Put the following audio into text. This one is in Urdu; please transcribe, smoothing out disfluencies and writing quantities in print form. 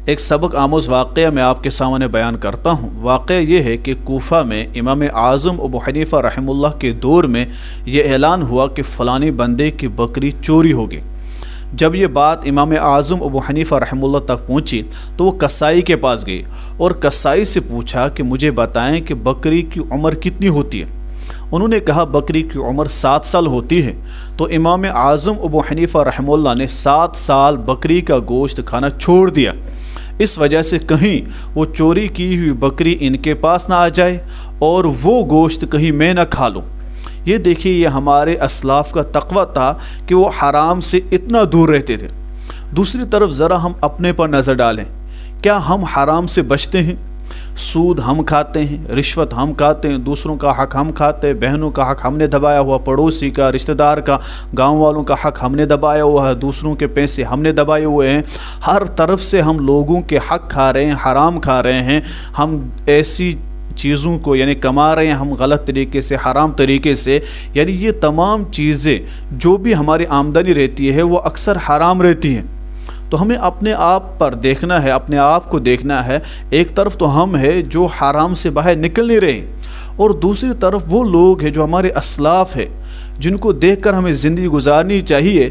ایک سبق آموز واقعہ میں آپ کے سامنے بیان کرتا ہوں۔ واقعہ یہ ہے کہ کوفہ میں امام اعظم ابو حنیفہ رحمہ اللہ کے دور میں یہ اعلان ہوا کہ فلانی بندے کی بکری چوری ہو گئی۔ جب یہ بات امام اعظم ابو حنیفہ رحمہ اللہ تک پہنچی تو وہ کسائی کے پاس گئی اور کسائی سے پوچھا کہ مجھے بتائیں کہ بکری کی عمر کتنی ہوتی ہے۔ انہوں نے کہا بکری کی عمر 7 سال ہوتی ہے۔ تو امام اعظم ابو حنیفہ رحمہ اللہ نے 7 سال بکری کا گوشت کھانا چھوڑ دیا، اس وجہ سے کہیں وہ چوری کی ہوئی بکری ان کے پاس نہ آ جائے اور وہ گوشت کہیں میں نہ کھا لوں۔ یہ دیکھیے، یہ ہمارے اسلاف کا تقوی تھا کہ وہ حرام سے اتنا دور رہتے تھے۔ دوسری طرف ذرا ہم اپنے پر نظر ڈالیں، کیا ہم حرام سے بچتے ہیں؟ سود ہم کھاتے ہیں، رشوت ہم کھاتے ہیں، دوسروں کا حق ہم کھاتے ہیں، بہنوں کا حق ہم نے دبایا ہوا، پڑوسی کا، رشتہ دار کا، گاؤں والوں کا حق ہم نے دبایا ہوا ہے، دوسروں کے پیسے ہم نے دبائے ہوئے ہیں۔ ہر طرف سے ہم لوگوں کے حق کھا رہے ہیں، حرام کھا رہے ہیں۔ ہم ایسی چیزوں کو یعنی کما رہے ہیں ہم غلط طریقے سے، حرام طریقے سے، یعنی یہ تمام چیزیں جو بھی ہماری آمدنی رہتی ہے وہ اکثر حرام رہتی ہیں۔ تو ہمیں اپنے آپ پر دیکھنا ہے، اپنے آپ کو دیکھنا ہے۔ ایک طرف تو ہم ہیں جو حرام سے باہر نکل نہیں رہے، اور دوسری طرف وہ لوگ ہیں جو ہمارے اسلاف ہیں، جن کو دیکھ کر ہمیں زندگی گزارنی چاہیے۔